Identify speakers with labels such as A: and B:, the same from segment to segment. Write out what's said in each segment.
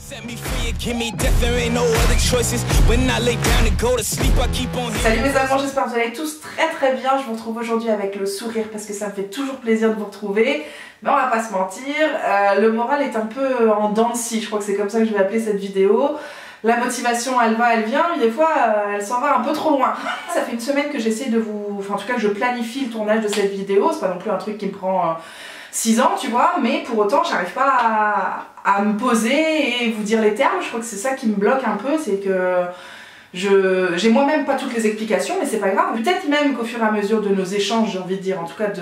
A: Salut mes amants, j'espère que vous allez tous très bien. Je vous retrouve aujourd'hui avec le sourire parce que ça me fait toujours plaisir de vous retrouver. Mais on va pas se mentir, le moral est un peu en dents de scie, je crois que c'est comme ça que je vais appeler cette vidéo. La motivation elle va, elle vient, mais des fois elle s'en va un peu trop loin. Ça fait une semaine que j'essaie de vous... Enfin en tout cas que je planifie le tournage de cette vidéo, c'est pas non plus un truc qui me prend 6 ans tu vois, mais pour autant j'arrive pas à me poser et vous dire les termes. Je crois que c'est ça qui me bloque un peu, c'est que j'ai moi-même pas toutes les explications, mais c'est pas grave. Peut-être même qu'au fur et à mesure de nos échanges, j'ai envie de dire, en tout cas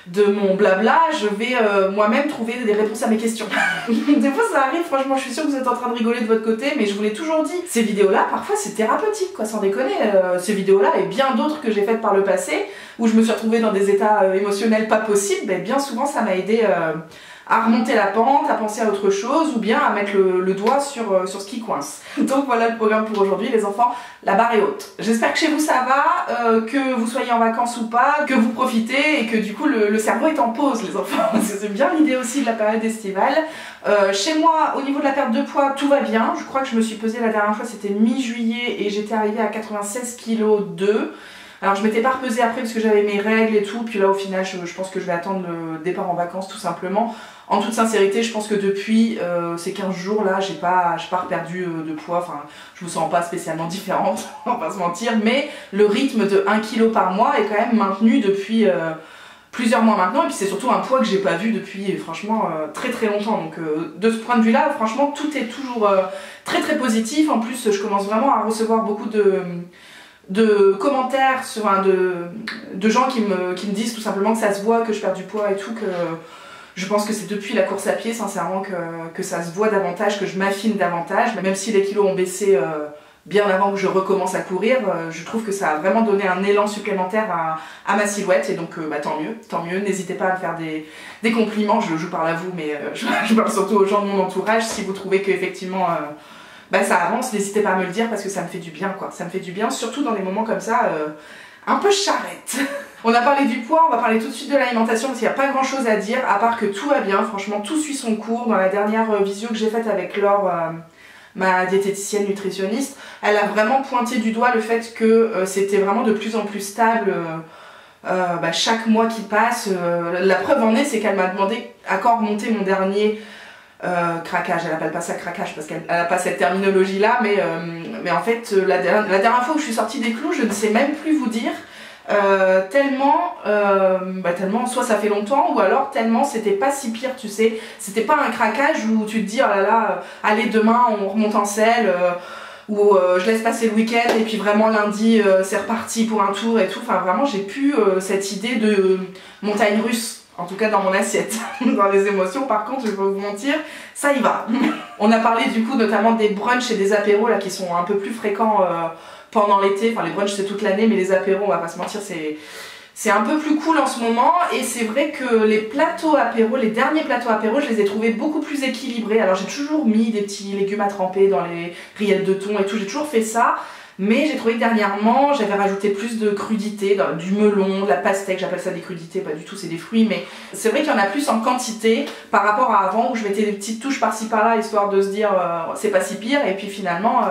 A: de mon blabla, je vais moi-même trouver des réponses à mes questions. Des fois ça arrive, franchement je suis sûre que vous êtes en train de rigoler de votre côté, mais je vous l'ai toujours dit, ces vidéos-là parfois c'est thérapeutique quoi, sans déconner. Ces vidéos-là et bien d'autres que j'ai faites par le passé, où je me suis retrouvée dans des états émotionnels pas possibles, ben, bien souvent ça m'a aidé à remonter la pente, à penser à autre chose ou bien à mettre le doigt sur ce qui coince. Donc voilà le programme pour aujourd'hui les enfants, la barre est haute. J'espère que chez vous ça va, que vous soyez en vacances ou pas, que vous profitez et que du coup le cerveau est en pause les enfants, parce que c'est bien l'idée aussi de la période estivale. Chez moi au niveau de la perte de poids tout va bien, je crois que je me suis pesée la dernière fois c'était mi-juillet et j'étais arrivée à 96,2 kg. Alors je m'étais pas repesée après parce que j'avais mes règles et tout, puis là au final je pense que je vais attendre le départ en vacances tout simplement. En toute sincérité je pense que depuis ces 15 jours là j'ai pas reperdu de poids, enfin je me sens pas spécialement différente, on va pas se mentir, mais le rythme de 1 kg par mois est quand même maintenu depuis plusieurs mois maintenant, et puis c'est surtout un poids que j'ai pas vu depuis franchement très longtemps, donc de ce point de vue là franchement tout est toujours très positif. En plus je commence vraiment à recevoir beaucoup de commentaires de gens qui me disent tout simplement que ça se voit que je perds du poids et tout, que je pense que c'est depuis la course à pied sincèrement que ça se voit davantage, que je m'affine davantage, même si les kilos ont baissé bien avant que je recommence à courir, je trouve que ça a vraiment donné un élan supplémentaire à ma silhouette, et donc bah, tant mieux, n'hésitez pas à me faire des compliments, je parle à vous mais je parle surtout aux gens de mon entourage, si vous trouvez qu'effectivement bah, ça avance, n'hésitez pas à me le dire parce que ça me fait du bien quoi, ça me fait du bien, surtout dans des moments comme ça, un peu charrette. On a parlé du poids, on va parler tout de suite de l'alimentation parce qu'il n'y a pas grand chose à dire, à part que tout va bien, franchement tout suit son cours. Dans la dernière visio que j'ai faite avec Laure, ma diététicienne nutritionniste, elle a vraiment pointé du doigt le fait que c'était vraiment de plus en plus stable bah, chaque mois qui passe. La preuve en est, c'est qu'elle m'a demandé à quand remonter mon dernier craquage. Elle appelle pas ça craquage parce qu'elle n'a pas cette terminologie là, mais en fait la dernière fois où je suis sortie des clous, je ne sais même plus vous dire, tellement soit ça fait longtemps, ou alors tellement c'était pas si pire, tu sais, c'était pas un craquage où tu te dis oh là là, allez demain on remonte en selle, ou je laisse passer le week-end et puis vraiment lundi c'est reparti pour un tour et tout. Enfin vraiment j'ai plus cette idée de montagne russe, en tout cas dans mon assiette. Dans les émotions par contre je vais pas vous mentir, ça y va. On a parlé du coup notamment des brunchs et des apéros là qui sont un peu plus fréquents pendant l'été. Enfin les brunchs c'est toute l'année, mais les apéros on va pas se mentir c'est un peu plus cool en ce moment. Et c'est vrai que les plateaux apéros, les derniers plateaux apéros, je les ai trouvés beaucoup plus équilibrés. Alors j'ai toujours mis des petits légumes à tremper dans les rillettes de thon et tout, j'ai toujours fait ça. Mais j'ai trouvé que dernièrement j'avais rajouté plus de crudités, du melon, de la pastèque, j'appelle ça des crudités, pas du tout c'est des fruits, mais c'est vrai qu'il y en a plus en quantité par rapport à avant où je mettais des petites touches par-ci par-là histoire de se dire c'est pas si pire, et puis finalement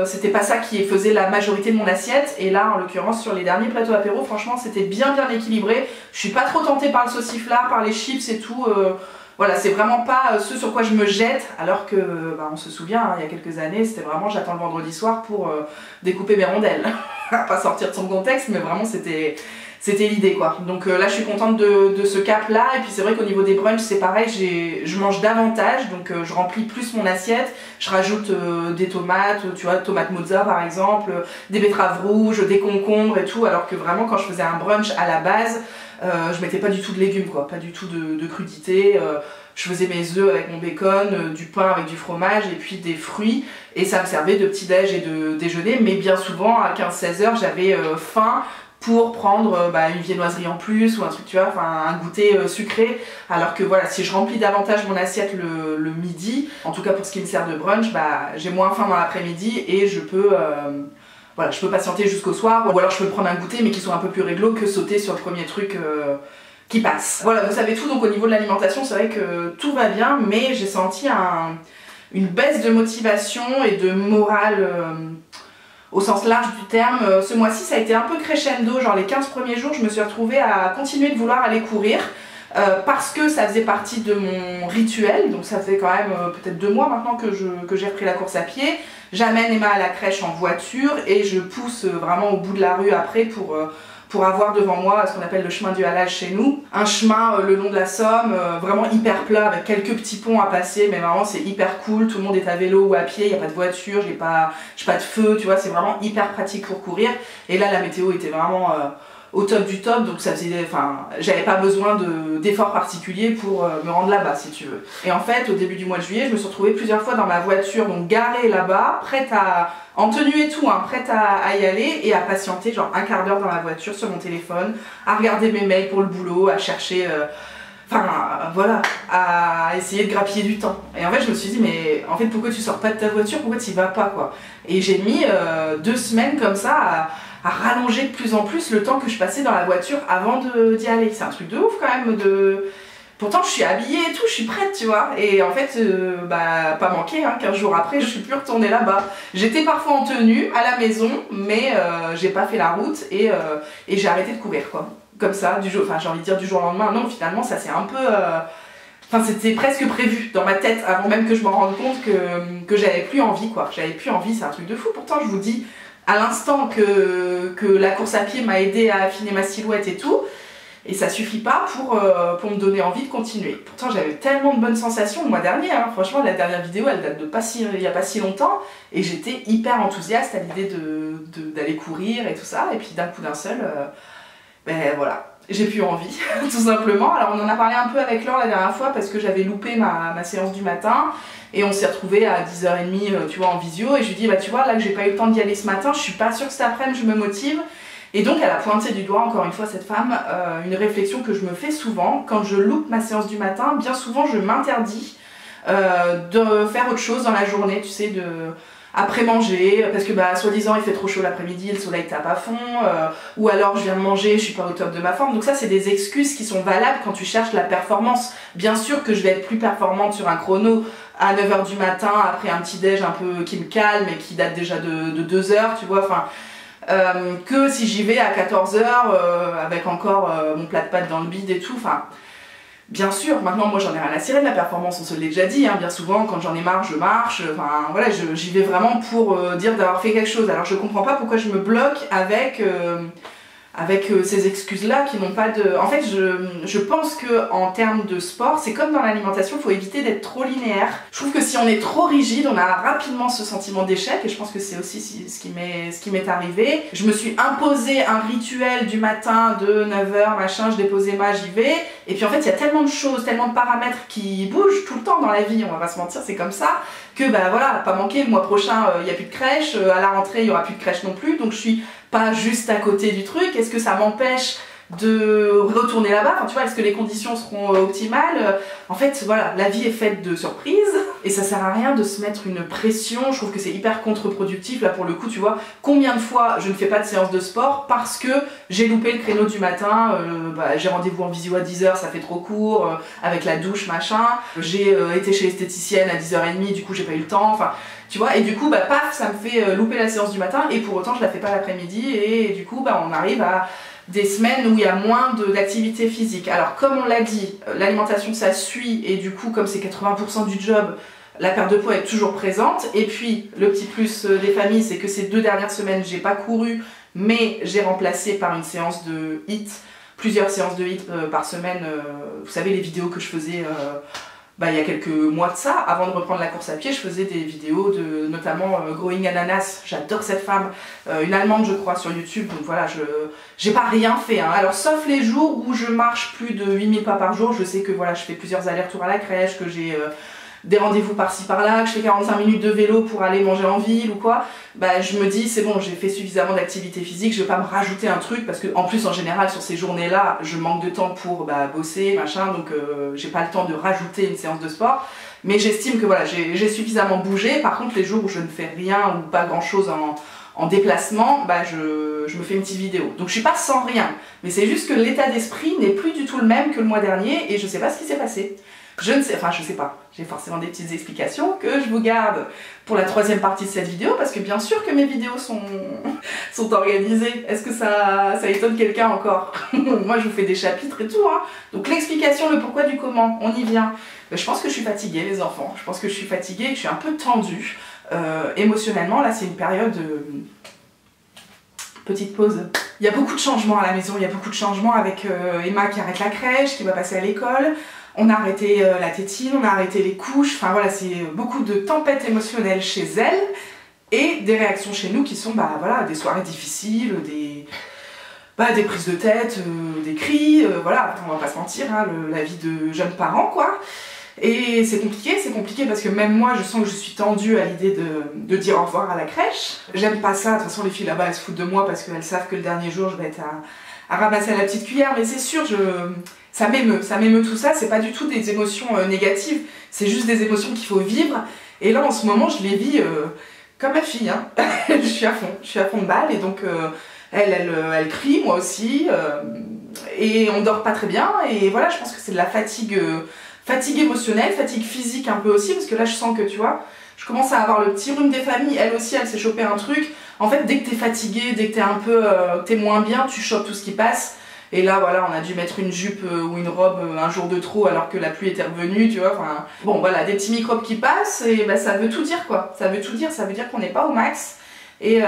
A: c'était pas ça qui faisait la majorité de mon assiette. Et là en l'occurrence sur les derniers plateaux apéro franchement c'était bien équilibré. Je suis pas trop tentée par le sauciflard, par les chips et tout, voilà, c'est vraiment pas ce sur quoi je me jette, alors que bah, on se souvient hein, il y a quelques années c'était vraiment j'attends le vendredi soir pour découper mes rondelles. Pas sortir de son contexte, mais vraiment c'était l'idée quoi. Donc là je suis contente de ce cap là. Et puis c'est vrai qu'au niveau des brunchs c'est pareil, je mange davantage, donc je remplis plus mon assiette, je rajoute des tomates, tu vois, tomates mozza par exemple, des betteraves rouges, des concombres et tout, alors que vraiment quand je faisais un brunch à la base je mettais pas du tout de légumes quoi, pas du tout de crudités, je faisais mes œufs avec mon bacon, du pain avec du fromage et puis des fruits, et ça me servait de petit-déj et de déjeuner. Mais bien souvent à 15-16 heures j'avais faim pour prendre une viennoiserie en plus ou un truc tu vois, enfin un goûter sucré, alors que voilà si je remplis davantage mon assiette le midi, en tout cas pour ce qui me sert de brunch, bah j'ai moins faim dans l'après-midi et je peux patienter jusqu'au soir, ou alors je peux prendre un goûter mais qui soit un peu plus réglo que sauter sur le premier truc qui passe. Voilà, vous savez tout, donc au niveau de l'alimentation, c'est vrai que tout va bien, mais j'ai senti une baisse de motivation et de morale au sens large du terme. Ce mois-ci, ça a été un peu crescendo, genre les 15 premiers jours, je me suis retrouvée à continuer de vouloir aller courir. Parce que ça faisait partie de mon rituel, donc ça fait quand même peut-être 2 mois maintenant que j'ai repris la course à pied. J'amène Emma à la crèche en voiture et je pousse vraiment au bout de la rue après pour avoir devant moi ce qu'on appelle le chemin du halage chez nous. Un chemin le long de la Somme, vraiment hyper plat avec quelques petits ponts à passer, mais vraiment c'est hyper cool, tout le monde est à vélo ou à pied, il n'y a pas de voiture, j'ai pas de feu, tu vois, c'est vraiment hyper pratique pour courir. Et là la météo était vraiment au top du top, donc ça faisait, enfin, j'avais pas besoin d'efforts particuliers pour me rendre là-bas si tu veux. Et en fait, au début du mois de juillet, je me suis retrouvée plusieurs fois dans ma voiture, donc garée là-bas, prête en tenue et tout, hein, prête à y aller et à patienter genre un quart d'heure dans la voiture sur mon téléphone, à regarder mes mails pour le boulot, à chercher, voilà, à essayer de grappiller du temps. Et en fait, je me suis dit, mais en fait, pourquoi tu sors pas de ta voiture, pourquoi tu y vas pas, quoi. Et j'ai mis 2 semaines comme ça à rallonger de plus en plus le temps que je passais dans la voiture avant d'y aller. C'est un truc de ouf quand même de... Pourtant je suis habillée et tout, je suis prête, tu vois. Et en fait, pas manqué, hein, 15 jours après, je suis plus retournée là-bas. J'étais parfois en tenue à la maison, mais j'ai pas fait la route et j'ai arrêté de courir, quoi. Comme ça, j'ai envie de dire du jour au lendemain. Non, finalement, ça c'est un peu... c'était presque prévu dans ma tête avant même que je m'en rende compte que j'avais plus envie, quoi. J'avais plus envie, c'est un truc de fou. Pourtant, je vous dis... à l'instant que la course à pied m'a aidé à affiner ma silhouette et tout, et ça suffit pas pour me donner envie de continuer. Pourtant j'avais tellement de bonnes sensations le mois dernier, hein. Franchement la dernière vidéo elle date de il y a pas si longtemps, et j'étais hyper enthousiaste à l'idée d'aller courir et tout ça, et puis d'un coup d'un seul, voilà. J'ai plus envie, tout simplement. Alors on en a parlé un peu avec Laure la dernière fois parce que j'avais loupé ma séance du matin et on s'est retrouvés à 10h30, tu vois, en visio, et je lui dis, bah tu vois, là que j'ai pas eu le temps d'y aller ce matin, je suis pas sûre que cet après-midi je me motive. Et donc elle a pointé du doigt, encore une fois cette femme, une réflexion que je me fais souvent. Quand je loupe ma séance du matin, bien souvent je m'interdis de faire autre chose dans la journée, tu sais, après manger, parce que soi-disant il fait trop chaud l'après-midi, le soleil tape à fond, ou alors je viens de manger, je suis pas au top de ma forme. Donc ça c'est des excuses qui sont valables quand tu cherches la performance. Bien sûr que je vais être plus performante sur un chrono à 9h du matin, après un petit déj un peu qui me calme et qui date déjà de 2 heures, tu vois, enfin... que si j'y vais à 14h avec encore mon plat de pâtes dans le bide et tout, enfin... Bien sûr, maintenant moi j'en ai rien à cirer de la performance, on se l'est déjà dit, hein, bien souvent quand j'en ai marre je marche, enfin voilà, j'y vais vraiment pour dire d'avoir fait quelque chose. Alors je comprends pas pourquoi je me bloque avec ces excuses-là qui n'ont pas de... En fait, je pense que en termes de sport, c'est comme dans l'alimentation, il faut éviter d'être trop linéaire. Je trouve que si on est trop rigide, on a rapidement ce sentiment d'échec, et je pense que c'est aussi ce qui m'est arrivé. Je me suis imposé un rituel du matin de 9h, machin, je dépose Emma, j'y vais, et puis en fait, il y a tellement de choses, tellement de paramètres qui bougent tout le temps dans la vie, on va pas se mentir, c'est comme ça, que voilà, pas manquer, le mois prochain, il n'y a plus de crèche, à la rentrée, il n'y aura plus de crèche non plus, donc je suis pas juste à côté du truc. Est-ce que ça m'empêche de retourner là-bas? Enfin, tu vois, est-ce que les conditions seront optimales? En fait, voilà, la vie est faite de surprises et ça sert à rien de se mettre une pression. Je trouve que c'est hyper contre-productif. Là, pour le coup, tu vois, combien de fois je ne fais pas de séance de sport parce que j'ai loupé le créneau du matin, j'ai rendez-vous en visio à 10h, ça fait trop court, avec la douche, machin. J'ai été chez l'esthéticienne à 10h30, du coup, j'ai pas eu le temps. Enfin, tu vois, et du coup, paf, ça me fait louper la séance du matin, et pour autant, je la fais pas l'après-midi, et du coup, on arrive à des semaines où il y a moins d'activité physique. Alors, comme on l'a dit, l'alimentation, ça suit, et du coup, comme c'est 80% du job, la perte de poids est toujours présente. Et puis, le petit plus des familles, c'est que ces 2 dernières semaines, j'ai pas couru, mais j'ai remplacé par une séance de HIIT, plusieurs séances de HIIT par semaine. Vous savez, les vidéos que je faisais... il y a quelques mois de ça, avant de reprendre la course à pied, je faisais des vidéos de notamment Growing Ananas, j'adore cette femme, une allemande je crois sur YouTube, donc voilà, j'ai pas rien fait, hein. Alors sauf les jours où je marche plus de 8000 pas par jour, je sais que voilà, je fais plusieurs allers-retours à la crèche, que j'ai des rendez-vous par-ci par-là, que je fais 45 minutes de vélo pour aller manger en ville ou quoi, je me dis c'est bon, j'ai fait suffisamment d'activité physique, je vais pas me rajouter un truc parce que en plus en général sur ces journées-là, je manque de temps pour bosser, machin, donc j'ai pas le temps de rajouter une séance de sport. Mais j'estime que voilà, j'ai suffisamment bougé. Par contre, les jours où je ne fais rien ou pas grand-chose en déplacement, bah je me fais une petite vidéo. Donc je suis pas sans rien, mais c'est juste que l'état d'esprit n'est plus du tout le même que le mois dernier et je sais pas ce qui s'est passé. Je ne sais, enfin je sais pas, j'ai forcément des petites explications que je vous garde pour la troisième partie de cette vidéo parce que bien sûr que mes vidéos sont organisées. Est-ce que ça étonne quelqu'un encore? Moi je vous fais des chapitres et tout, hein. Donc l'explication, le pourquoi du comment, on y vient. Mais je pense que je suis fatiguée les enfants, je pense que je suis fatiguée et que je suis un peu tendue émotionnellement. Là c'est une période de... Petite pause. Il y a beaucoup de changements à la maison, il y a beaucoup de changements avec Emma qui arrête la crèche, qui va passer à l'école. On a arrêté la tétine, on a arrêté les couches, enfin voilà, c'est beaucoup de tempêtes émotionnelles chez elle et des réactions chez nous qui sont bah voilà, des soirées difficiles, des prises de tête, des cris, voilà, on va pas se mentir, hein, la vie de jeunes parents quoi. Et c'est compliqué parce que même moi je sens que je suis tendue à l'idée de dire au revoir à la crèche. J'aime pas ça, de toute façon les filles là-bas elles se foutent de moi parce qu'elles savent que le dernier jour je vais être à ramasser à la petite cuillère, mais c'est sûr, ça m'émeut tout ça, c'est pas du tout des émotions négatives, c'est juste des émotions qu'il faut vivre. Et là en ce moment je les vis comme ma fille, hein. je suis à fond de balle et donc elle crie, moi aussi, et on dort pas très bien et voilà, je pense que c'est de la fatigue émotionnelle, fatigue physique un peu aussi, parce que là je sens que tu vois, je commence à avoir le petit rhume des familles, elle aussi elle s'est chopé un truc. En fait dès que t'es fatigué, dès que t'es un peu, t'es moins bien, tu chopes tout ce qui passe. Et là voilà, on a dû mettre une jupe ou une robe un jour de trop alors que la pluie était revenue, tu vois, enfin... Bon voilà, des petits microbes qui passent et bah, ça veut tout dire quoi, ça veut tout dire, ça veut dire qu'on n'est pas au max et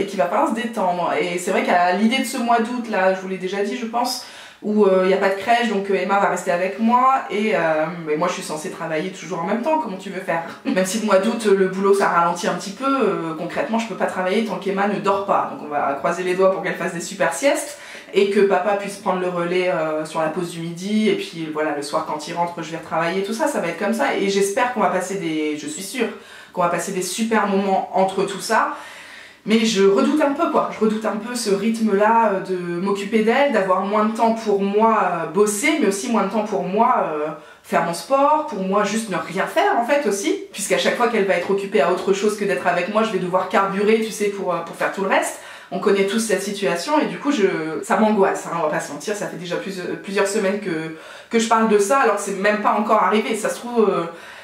A: qu'il va falloir se détendre. Et c'est vrai qu'à l'idée de ce mois d'août là, je vous l'ai déjà dit je pense, où il n'y a pas de crèche, donc Emma va rester avec moi et moi je suis censée travailler toujours en même temps, comment tu veux faire? Même si le mois d'août le boulot ça ralentit un petit peu, concrètement je peux pas travailler tant qu'Emma ne dort pas, donc on va croiser les doigts pour qu'elle fasse des super siestes et que papa puisse prendre le relais sur la pause du midi et puis voilà le soir quand il rentre je vais retravailler, tout ça, ça va être comme ça et j'espère qu'on va passer je suis sûre qu'on va passer des super moments entre tout ça. Mais je redoute un peu quoi, je redoute un peu ce rythme-là de m'occuper d'elle, d'avoir moins de temps pour moi bosser, mais aussi moins de temps pour moi faire mon sport, pour moi juste ne rien faire en fait aussi, puisqu'à chaque fois qu'elle va être occupée à autre chose que d'être avec moi, je vais devoir carburer, tu sais, pour faire tout le reste. On connaît tous cette situation et du coup ça m'angoisse, hein, on va pas se mentir, ça fait déjà plusieurs semaines que je parle de ça alors que c'est même pas encore arrivé, ça se trouve...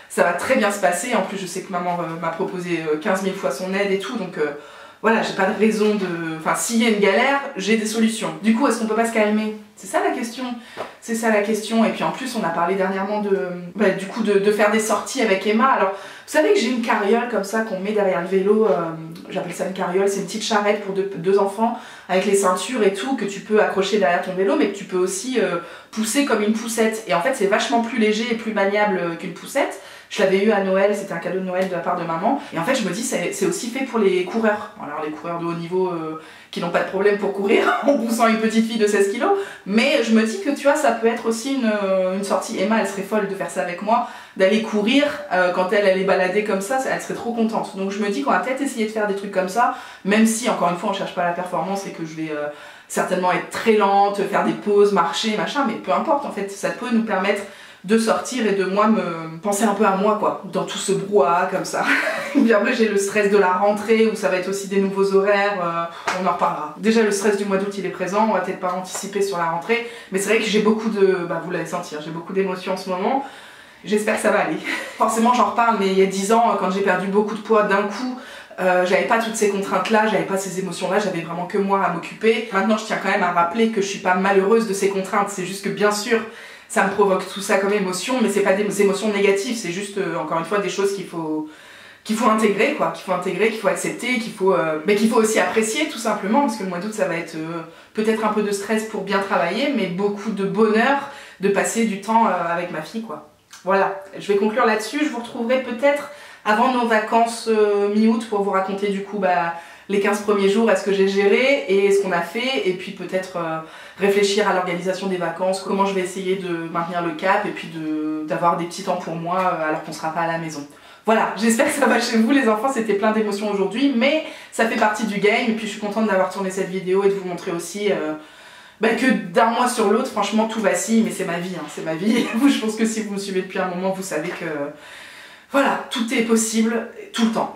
A: ça va très bien se passer, en plus je sais que maman m'a proposé 15 000 fois son aide et tout, donc voilà, j'ai pas de raison de... Enfin, s'il y a une galère, j'ai des solutions. Du coup, est-ce qu'on peut pas se calmer? C'est ça la question. C'est ça la question. Et puis en plus, on a parlé dernièrement du coup de faire des sorties avec Emma. Alors, vous savez que j'ai une carriole comme ça qu'on met derrière le vélo. J'appelle ça une carriole. C'est une petite charrette pour deux enfants avec les ceintures et tout que tu peux accrocher derrière ton vélo, mais que tu peux aussi pousser comme une poussette. Et en fait, c'est vachement plus léger et plus maniable qu'une poussette. Je l'avais eu à Noël, c'était un cadeau de Noël de la part de maman. Et en fait, je me dis, c'est aussi fait pour les coureurs. Alors, les coureurs de haut niveau qui n'ont pas de problème pour courir en poussant une petite fille de 16 kg. Mais je me dis que, tu vois, ça peut être aussi une sortie. Emma, elle serait folle de faire ça avec moi, d'aller courir quand elle est baladée comme ça, elle serait trop contente. Donc, je me dis qu'on va peut-être essayer de faire des trucs comme ça, même si, encore une fois, on cherche pas la performance et que je vais certainement être très lente, faire des pauses, marcher, machin. Mais peu importe, en fait, ça peut nous permettre de sortir et de moi me penser un peu à moi quoi, dans tout ce brouhaha comme ça. Puis après j'ai le stress de la rentrée où ça va être aussi des nouveaux horaires, on en reparlera. Déjà le stress du mois d'août il est présent, on va peut-être pas anticiper sur la rentrée, mais c'est vrai que j'ai beaucoup de, vous l'avez senti, j'ai beaucoup d'émotions en ce moment, j'espère que ça va aller. Forcément j'en reparle, mais il y a 10 ans quand j'ai perdu beaucoup de poids d'un coup, j'avais pas toutes ces contraintes là, j'avais pas ces émotions là, j'avais vraiment que moi à m'occuper. Maintenant je tiens quand même à rappeler que je suis pas malheureuse de ces contraintes, c'est juste que bien sûr ça me provoque tout ça comme émotion, mais c'est pas des émotions négatives, c'est juste encore une fois des choses qu'il faut intégrer quoi, qu'il faut accepter, qu'il faut aussi apprécier tout simplement, parce que le mois d'août ça va être peut-être un peu de stress pour bien travailler, mais beaucoup de bonheur de passer du temps avec ma fille quoi. Voilà, je vais conclure là-dessus, je vous retrouverai peut-être avant nos vacances mi-août pour vous raconter du coup les 15 premiers jours, est-ce que j'ai géré et ce qu'on a fait, et puis peut-être réfléchir à l'organisation des vacances, comment je vais essayer de maintenir le cap et puis d'avoir des petits temps pour moi alors qu'on sera pas à la maison. Voilà, j'espère que ça va chez vous les enfants, c'était plein d'émotions aujourd'hui, mais ça fait partie du game et puis je suis contente d'avoir tourné cette vidéo et de vous montrer aussi que d'un mois sur l'autre, franchement tout vacille, mais c'est ma vie, hein, c'est ma vie. Je pense que si vous me suivez depuis un moment, vous savez que Voilà, tout est possible, tout le temps.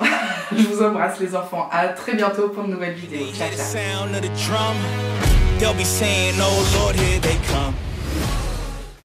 A: Je vous embrasse les enfants, à très bientôt pour une nouvelle vidéo. Ciao, ciao.